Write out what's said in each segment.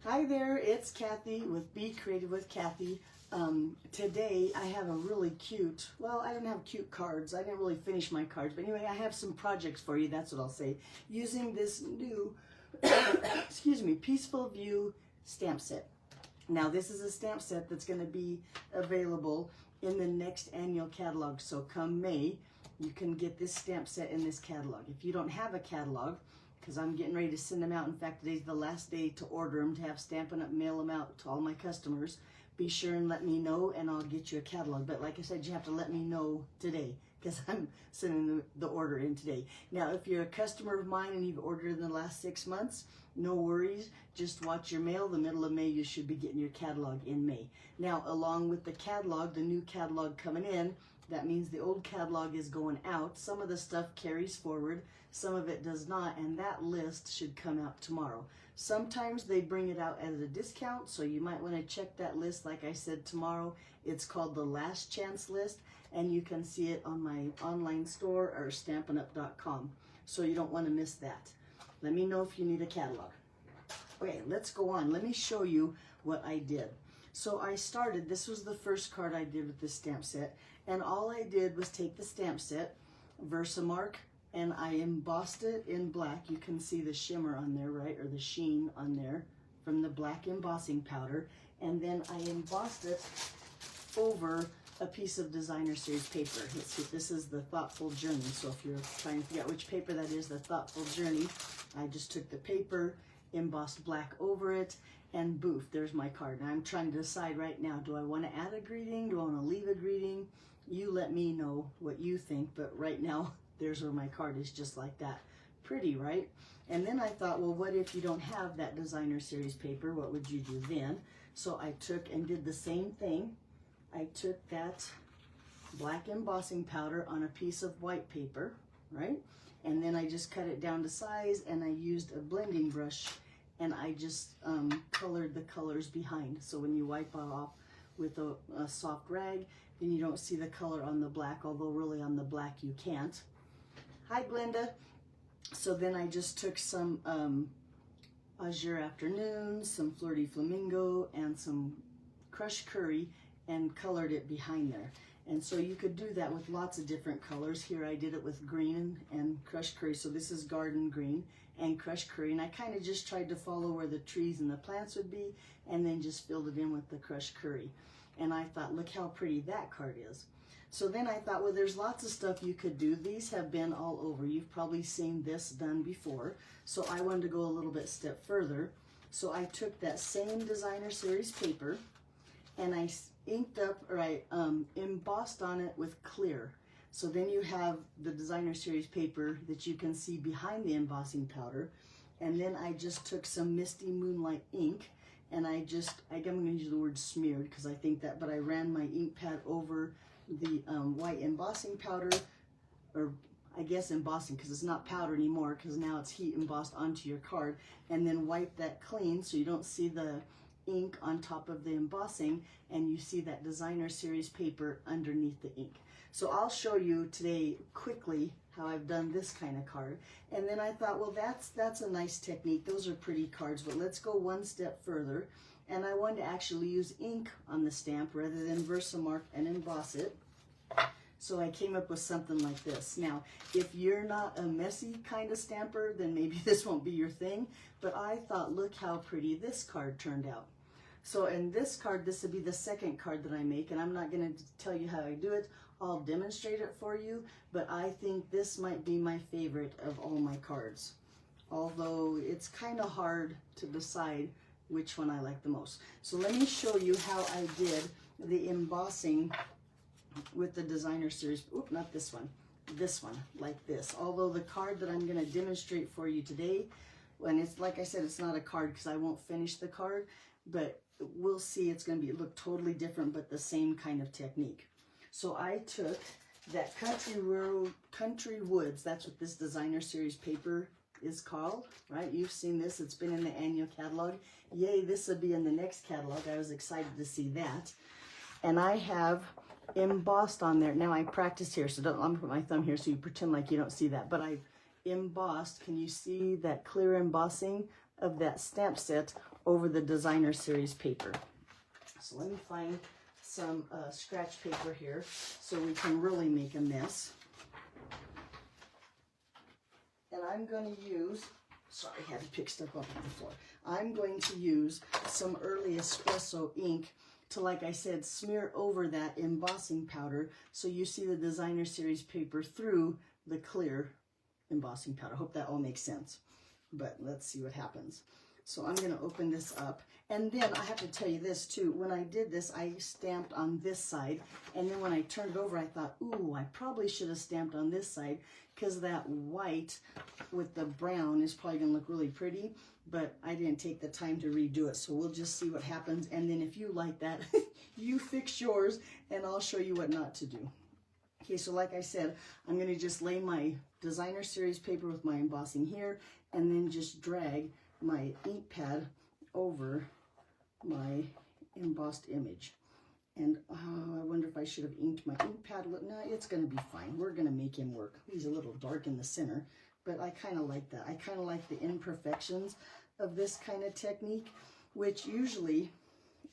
Hi there, it's Kathy with Be Creative with Kathy. Today I have a really cute, well, I don't have cute cards. I didn't really finish my cards, but anyway, I have some projects for you, that's what I'll say, using this new, excuse me, Peaceful View stamp set. Now, this is a stamp set that's going to be available in the next annual catalog, so come May, you can get this stamp set in this catalog. If you don't have a catalog, because I'm getting ready to send them out. In fact, today's the last day to order them, to have Stampin' Up! Mail them out to all my customers. Be sure and let me know, and I'll get you a catalog. But like I said, you have to let me know today, because I'm sending the order in today. Now, if you're a customer of mine and you've ordered in the last 6 months, no worries. Just watch your mail. The middle of May, you should be getting your catalog in May. Now, along with the catalog, the new catalog coming in, that means the old catalog is going out. Some of the stuff carries forward, some of it does not, and that list should come out tomorrow. Sometimes they bring it out at a discount, so you might want to check that list. Like I said, tomorrow it's called the Last Chance List, and you can see it on my online store or stampinup.com, so you don't want to miss that. Let me know if you need a catalog. Okay, let's go on. Let me show you what I did. So I started, this was the first card I did with this stamp set, and all I did was take the stamp set, Versamark, and I embossed it in black. You can see the shimmer on there, right, or the sheen on there from the black embossing powder, and then I embossed it over a piece of designer series paper. Let's see, this is the Thoughtful Journey, so if you're trying to figure out which paper that is, the Thoughtful Journey, I just took the paper, embossed black over it, and boof, there's my card. Now I'm trying to decide right now, do I want to add a greeting? Do I want to leave a greeting? You let me know what you think, but right now, there's where my card is, just like that. Pretty, right? And then I thought, well, what if you don't have that designer series paper? What would you do then? So I took and did the same thing. I took that black embossing powder on a piece of white paper, right? And then I just cut it down to size, and I used a blending brush, and I just colored the colors behind. So when you wipe it off with a soft rag, then you don't see the color on the black, although really on the black you can't. Hi, Glenda. So then I just took some Azure Afternoon, some Fleur de Flamingo, and some crushed curry, and colored it behind there. And so you could do that with lots of different colors. Here I did it with green and crushed curry. So this is garden green and crushed curry. And I kind of just tried to follow where the trees and the plants would be, and then just filled it in with the crushed curry. And I thought, look how pretty that card is. So then I thought, well, there's lots of stuff you could do. These have been all over. You've probably seen this done before. So I wanted to go a little bit step further. So I took that same designer series paper, and I inked up, or I embossed on it with clear. So then you have the designer series paper that you can see behind the embossing powder. And then I just took some Misty Moonlight ink, and I'm going to use the word smeared because I think that, but I ran my ink pad over the white embossing powder, or I guess embossing, because it's not powder anymore, because now it's heat embossed onto your card, and then wipe that clean so you don't see the ink on top of the embossing, and you see that designer series paper underneath the ink. So I'll show you today quickly how I've done this kind of card. And then I thought, well, that's a nice technique. Those are pretty cards, but let's go one step further. And I wanted to actually use ink on the stamp rather than Versamark and emboss it. So I came up with something like this. Now, if you're not a messy kind of stamper, then maybe this won't be your thing. But I thought, look how pretty this card turned out. So in this card, this would be the second card that I make, and I'm not going to tell you how I do it. I'll demonstrate it for you, but I think this might be my favorite of all my cards. Although it's kind of hard to decide which one I like the most. So let me show you how I did the embossing with the designer series. Oop, not this one. This one, like this. Although the card that I'm going to demonstrate for you today, and it's like I said, it's not a card because I won't finish the card, but we'll see, it's going to look totally different, but the same kind of technique. So I took that Country Woods, that's what this designer series paper is called, right? You've seen this, it's been in the annual catalog. Yay, this will be in the next catalog. I was excited to see that. And I have embossed on there. Now I practiced here, so I'm gonna put my thumb here so you pretend like you don't see that, but I've embossed, can you see that clear embossing of that stamp set over the designer series paper. So let me find some scratch paper here so we can really make a mess. And I'm going to use, sorry, I had to pick stuff up on the floor. I'm going to use some early espresso ink to, like I said, smear over that embossing powder so you see the designer series paper through the clear embossing powder. Hope that all makes sense. But let's see what happens. So I'm going to open this up. And then I have to tell you this too. When I did this, I stamped on this side. And then when I turned it over, I thought, ooh, I probably should have stamped on this side because that white with the brown is probably going to look really pretty. But I didn't take the time to redo it. So we'll just see what happens. And then if you like that, you fix yours and I'll show you what not to do. Okay, so like I said, I'm going to just lay my designer series paper with my embossing here and then just drag my ink pad over my embossed image. And I wonder if I should have inked my ink pad. No, it's going to be fine. We're going to make him work. He's a little dark in the center, but I kind of like that. I kind of like the imperfections of this kind of technique, which usually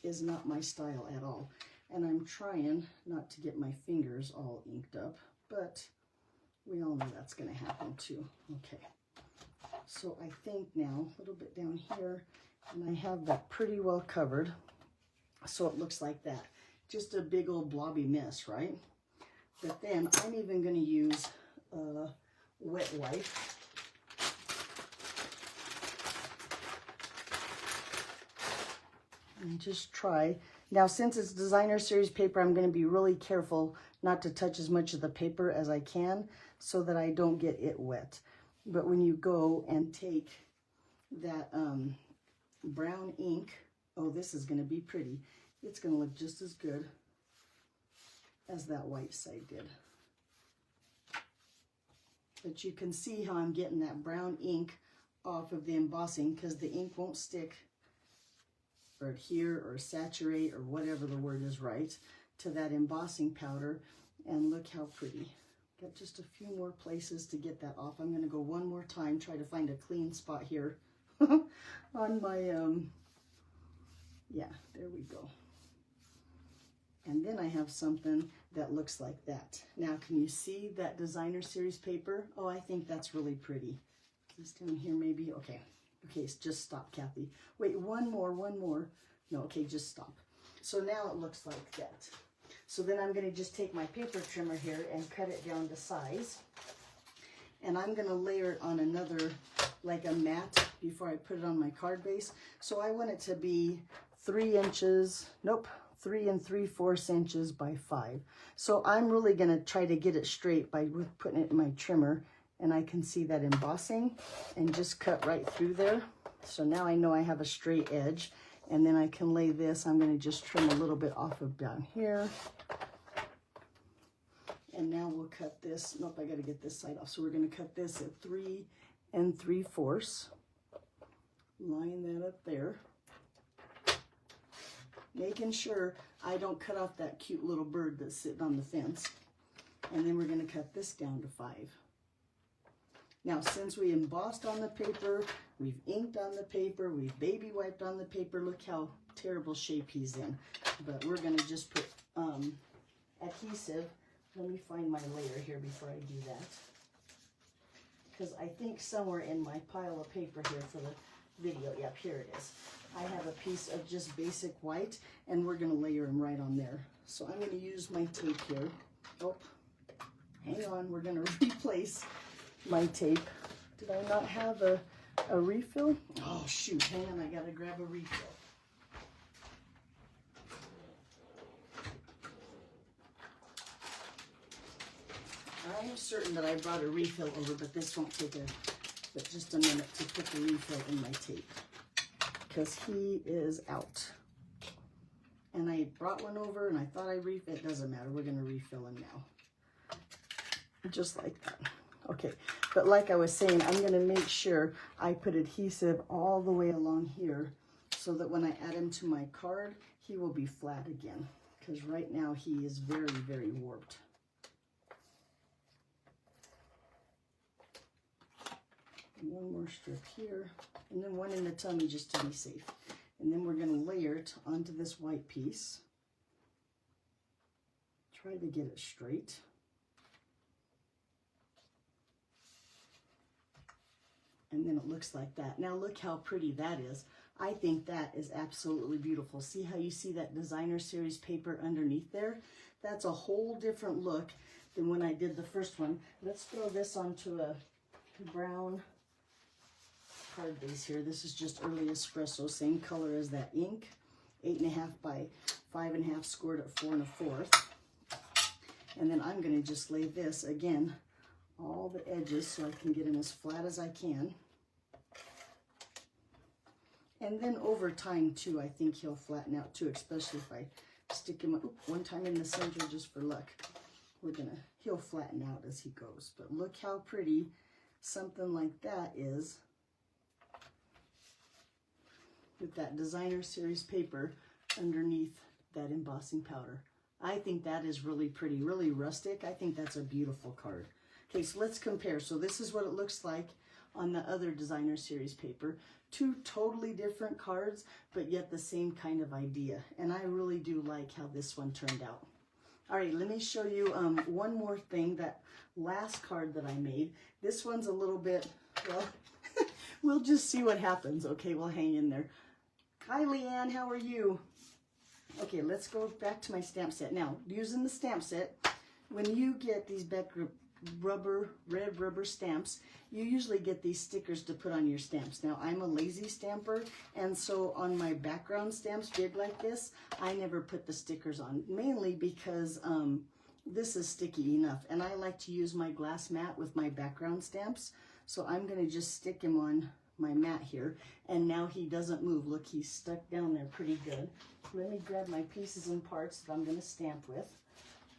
is not my style at all. And I'm trying not to get my fingers all inked up, but we all know that's going to happen too. Okay. So I think now, a little bit down here, and I have that pretty well covered. So it looks like that. Just a big old blobby mess, right? But then I'm even going to use a wet wipe. And just try. Now, since it's designer series paper, I'm going to be really careful not to touch as much of the paper as I can so that I don't get it wet. But when you go and take that brown ink, oh, this is going to be pretty. It's going to look just as good as that white side did. But you can see how I'm getting that brown ink off of the embossing because the ink won't stick or adhere or saturate or whatever the word is right to that embossing powder. And look how pretty. Got just a few more places to get that off. I'm going to go one more time, try to find a clean spot here on my, yeah, there we go. And then I have something that looks like that. Now, can you see that designer series paper? Oh, I think that's really pretty. This down here maybe, okay. Okay, just stop, Kathy. Wait, one more. No, okay, just stop. So now it looks like that. So then I'm going to just take my paper trimmer here and cut it down to size. And I'm going to layer it on another, like a mat, before I put it on my card base. So I want it to be 3 inches, nope, 3 3/4 inches by 5. So I'm really going to try to get it straight by putting it in my trimmer. And I can see that embossing and just cut right through there. So now I know I have a straight edge. And then I can lay this. I'm going to just trim a little bit off of down here. And now we'll cut this. Nope, I got to get this side off. So we're going to cut this at 3 3/4. Line that up there. Making sure I don't cut off that cute little bird that's sitting on the fence. And then we're going to cut this down to 5. Now, since we embossed on the paper, we've inked on the paper, we've baby wiped on the paper, look how terrible shape he's in. But we're going to just put adhesive. Let me find my layer here before I do that. Because I think somewhere in my pile of paper here for the video, yep, here it is. I have a piece of just basic white, and we're going to layer them right on there. So I'm going to use my tape here. Oh, hang on, we're going to replace my tape. Did I not have a refill? Oh shoot, hang on, I gotta grab a refill. I am certain that I brought a refill over, but this won't take but just a minute to put the refill in my tape because he is out. And I brought one over and I thought I refilled. It doesn't matter, we're gonna refill him now. Just like that. Okay, but like I was saying, I'm going to make sure I put adhesive all the way along here so that when I add him to my card, he will be flat again. Because right now he is very, very warped. And one more strip here, and then one in the tummy just to be safe. And then we're going to layer it onto this white piece. Try to get it straight. And then it looks like that. Now look how pretty that is. I think that is absolutely beautiful. See how you see that designer series paper underneath there? That's a whole different look than when I did the first one. Let's throw this onto a brown card base here. This is just early espresso, same color as that ink. 8.5 by 5.5 scored at 4 1/4. And then I'm going to just lay this again, all the edges, so I can get them as flat as I can. And then over time too, I think he'll flatten out too, especially if I stick him one time in the center just for luck. He'll flatten out as he goes. But look how pretty something like that is with that designer series paper underneath that embossing powder. I think that is really pretty, really rustic. I think that's a beautiful card. Okay, so let's compare. So this is what it looks like on the other designer series paper. Two totally different cards, but yet the same kind of idea. And I really do like how this one turned out. All right, let me show you one more thing, that last card that I made. This one's a little bit, well, we'll just see what happens. Okay, we'll hang in there. Hi, Leanne, how are you? Okay, let's go back to my stamp set. Now, using the stamp set, when you get these red rubber stamps, you usually get these stickers to put on your stamps. Now, I'm a lazy stamper, and so on my background stamps big like this, I never put the stickers on, mainly because this is sticky enough, and I like to use my glass mat with my background stamps, so I'm going to just stick him on my mat here, and now he doesn't move. Look, he's stuck down there pretty good. Let me grab my pieces and parts that I'm going to stamp with.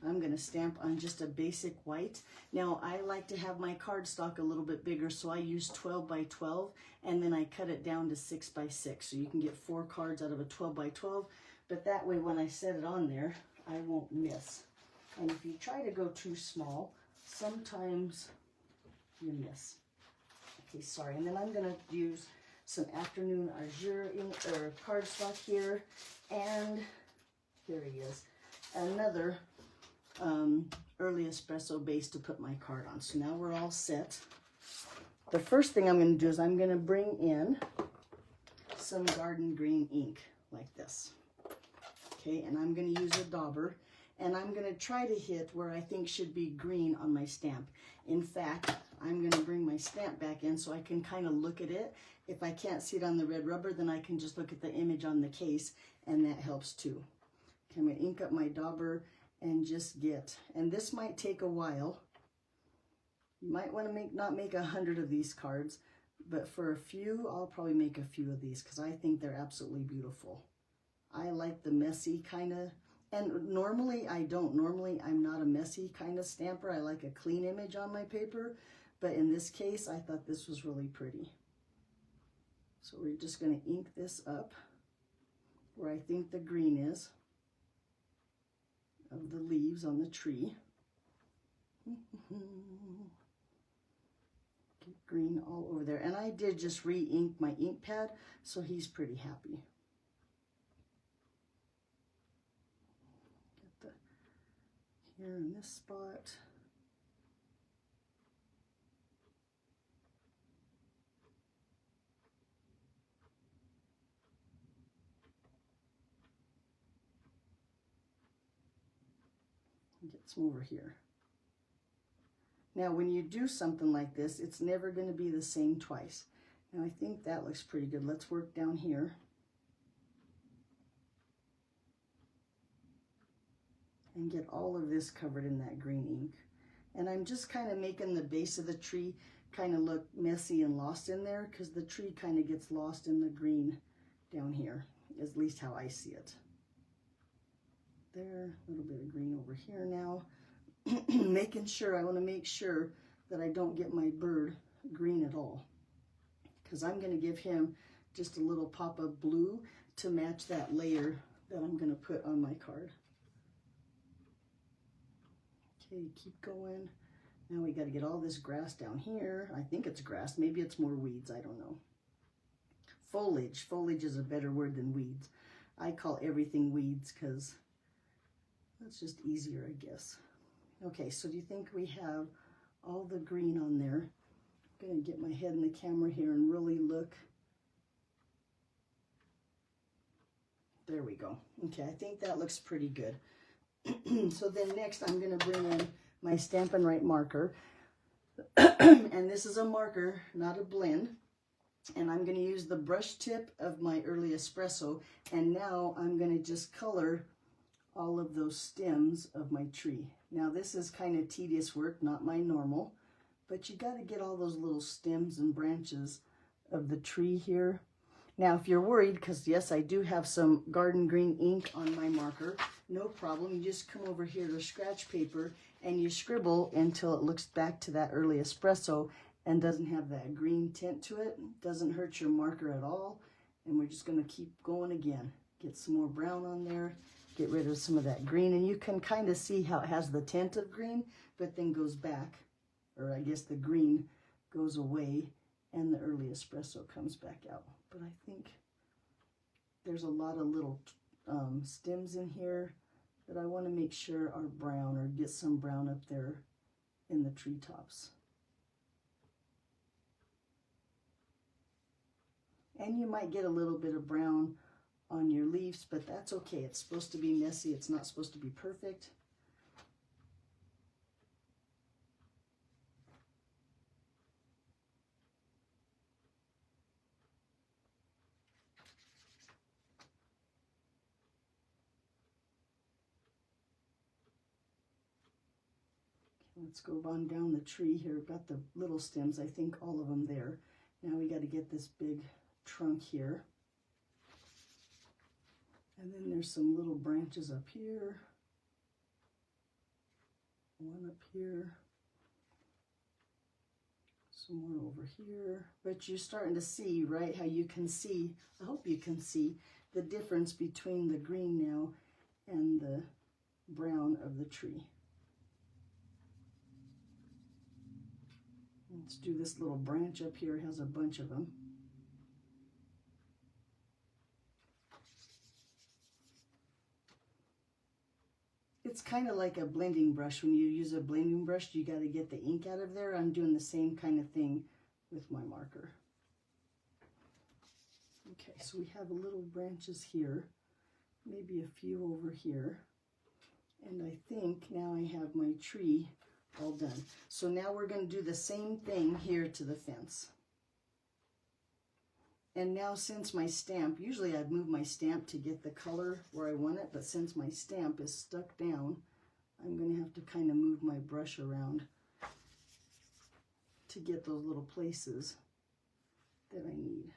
I'm going to stamp on just a basic white. Now, I like to have my cardstock a little bit bigger, so I use 12 by 12, and then I cut it down to 6 by 6. So you can get 4 cards out of a 12 by 12, but that way when I set it on there, I won't miss. And if you try to go too small, sometimes you miss. Okay, sorry. And then I'm going to use some afternoon azure ink or cardstock here, and here he is. Another early espresso base to put my card on. So now we're all set. The first thing I'm going to do is I'm going to bring in some garden green ink like this. Okay, and I'm going to use a dauber, and I'm going to try to hit where I think should be green on my stamp. In fact, I'm going to bring my stamp back in so I can kind of look at it. If I can't see it on the red rubber, then I can just look at the image on the case, and that helps too. Okay, I'm going to ink up my dauber and just get, and this might take a while. You might want to not make 100 of these cards, but for a few, I'll probably make a few of these because I think they're absolutely beautiful. I like the messy kind of, and normally I don't. Normally I'm not a messy kind of stamper. I like a clean image on my paper, but in this case, I thought this was really pretty. So we're just going to ink this up where I think the green is of the leaves on the tree. Get green all over there. And I did just re-ink my ink pad, so he's pretty happy. Get the here in this spot. Get some over here. Now, when you do something like this, it's never going to be the same twice. Now, I think that looks pretty good. Let's work down here. And get all of this covered in that green ink. And I'm just kind of making the base of the tree kind of look messy and lost in there, because the tree kind of gets lost in the green down here, at least how I see it. There, a little bit of green over here now. Making sure, I want to make sure that I don't get my bird green at all, because I'm going to give him just a little pop of blue to match that layer that I'm going to put on my card. Okay, keep going. Now we got to get all this grass down here. I think it's grass. Maybe it's more weeds. I don't know. foliage. Foliage is a better word than weeds. I call everything weeds because that's just easier, I guess. Okay, so do you think we have all the green on there? I'm going to get my head in the camera here and really look. There we go. Okay, I think that looks pretty good. So then next I'm going to bring in my Stampin' Up marker. And this is a marker, not a blend. And I'm going to use the brush tip of my early espresso. And now I'm going to just color all of those stems of my tree. Now this is kind of tedious work, not my normal, but you got to get all those little stems and branches of the tree here. Now if you're worried, because yes, I do have some garden green ink on my marker, no problem. You just come over here to scratch paper and you scribble until it looks back to that early espresso and doesn't have that green tint to it. Doesn't hurt your marker at all. And we're just going to keep going again. Get some more brown on there. Get rid of some of that green, and you can kind of see how it has the tint of green, but then goes back, or I guess the green goes away and the early espresso comes back out. But I think there's a lot of little stems in here that I want to make sure are brown, or get some brown up there in the treetops. And you might get a little bit of brown on your leaves, but that's okay. It's supposed to be messy. It's not supposed to be perfect. Let's go on down the tree here. We've got the little stems, I think all of them there. Now we got to get this big trunk here. And then there's some little branches up here. One up here. Some more over here. But you're starting to see, right, how you can see, I hope you can see, the difference between the green now and the brown of the tree. Let's do this little branch up here. It has a bunch of them. It's kind of like a blending brush. When you use a blending brush, you got to get the ink out of there. I'm doing the same kind of thing with my marker. Okay, so we have little branches here, maybe a few over here. And I think now I have my tree all done. So now we're going to do the same thing here to the fence. And now since my stamp, usually I'd move my stamp to get the color where I want it, but since my stamp is stuck down, I'm going to have to kind of move my brush around to get those little places that I need.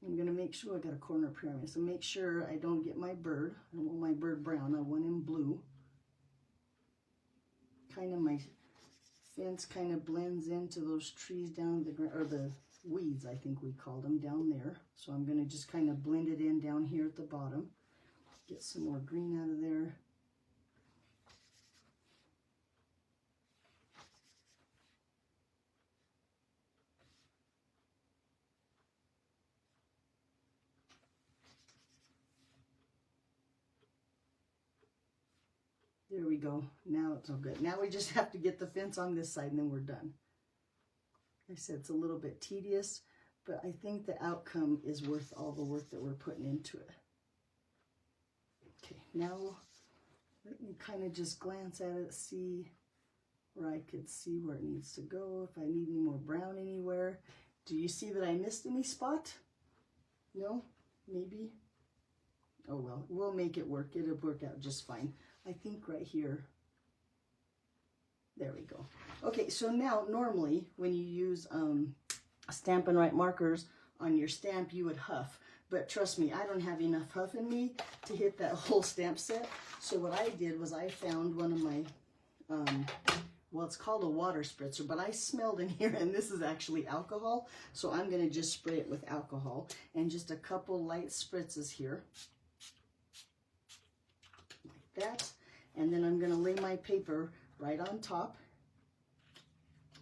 I'm going to make sure I got a corner pyramid. So make sure I don't get my bird. I don't want my bird brown. I want him blue. Kind of my fence kind of blends into those trees down the ground, or the weeds, I think we called them, down there. So I'm going to just kind of blend it in down here at the bottom. Get some more green out of there. There we go. Now it's all good. Now we just have to get the fence on this side and then we're done. Like I said, it's a little bit tedious, but I think the outcome is worth all the work that we're putting into it. Okay, now let me kind of just glance at it, see where I could see where it needs to go, if I need any more brown anywhere. Do you see that I missed any spot? No? Maybe? Oh well, we'll make it work. It'll work out just fine. I think right here. There we go. Okay, so now normally when you use Stampin' Up markers on your stamp, you would huff. But trust me, I don't have enough huff in me to hit that whole stamp set. So what I did was I found one of my, well, it's called a water spritzer, but I smelled in here, and this is actually alcohol. So I'm going to just spray it with alcohol and just a couple light spritzes here. That, and then I'm going to lay my paper right on top.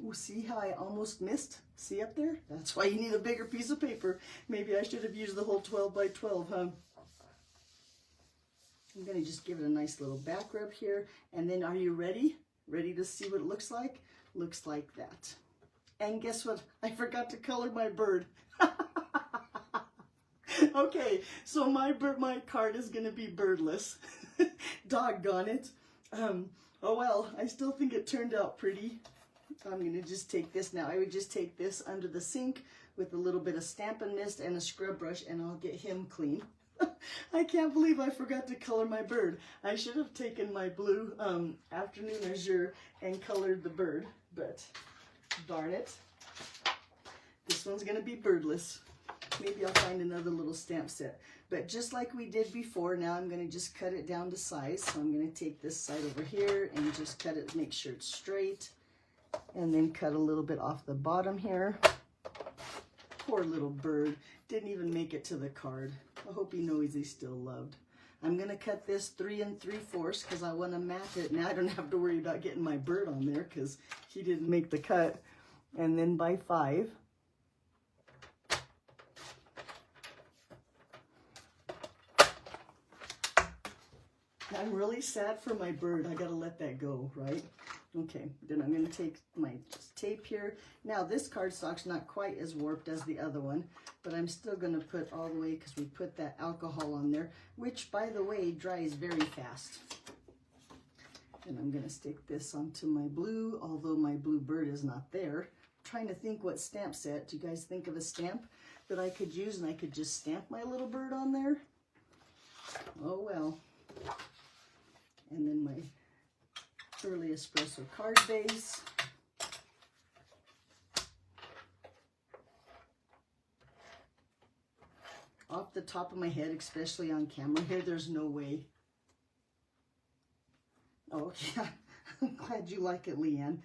Ooh, see how I almost missed? See up there? That's why you need a bigger piece of paper. Maybe I should have used the whole 12 by 12, huh? I'm going to just give it a nice little back rub here. And then are you ready? Ready to see what it looks like? Looks like that. And guess what? I forgot to color my bird. Okay, so my card is going to be birdless. Doggone it. Oh well, I still think it turned out pretty. I'm going to just take this now. I would just take this under the sink with a little bit of Stampin' Mist and a scrub brush, and I'll get him clean. I can't believe I forgot to color my bird. I should have taken my blue afternoon azure and colored the bird, but darn it. This one's going to be birdless. Maybe I'll find another little stamp set. But just like we did before, now I'm going to just cut it down to size. So I'm going to take this side over here and just cut it, make sure it's straight. And then cut a little bit off the bottom here. Poor little bird. Didn't even make it to the card. I hope he knows he's still loved. I'm going to cut this 3 3/4 because I want to match it. Now I don't have to worry about getting my bird on there because he didn't make the cut. And then by 5. I'm really sad for my bird. I gotta let that go, right? Okay, then I'm gonna take my tape here. Now this cardstock's not quite as warped as the other one, but I'm still gonna put all the way, because we put that alcohol on there, which by the way dries very fast. And I'm gonna stick this onto my blue, although my blue bird is not there. I'm trying to think what stamp set. Do you guys think of a stamp that I could use and I could just stamp my little bird on there? Oh well. And then my early espresso card base. Off the top of my head, especially on camera here, there's no way. Oh, yeah. I'm glad you like it, Leanne.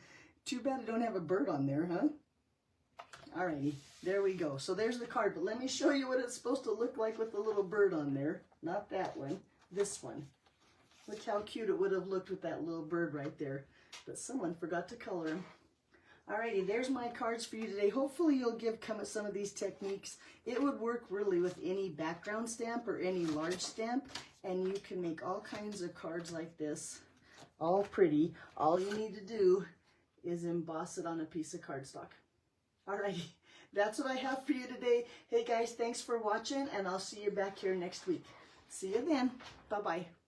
Too bad I don't have a bird on there, huh? Alrighty, there we go. So there's the card, but let me show you what it's supposed to look like with the little bird on there. Not that one, this one. Look how cute it would have looked with that little bird right there. But someone forgot to color him. Alrighty, there's my cards for you today. Hopefully you'll give some of these techniques. It would work really with any background stamp or any large stamp. And you can make all kinds of cards like this. All pretty. All you need to do is emboss it on a piece of cardstock. Alrighty, that's what I have for you today. Hey guys, thanks for watching, and I'll see you back here next week. See you then. Bye-bye.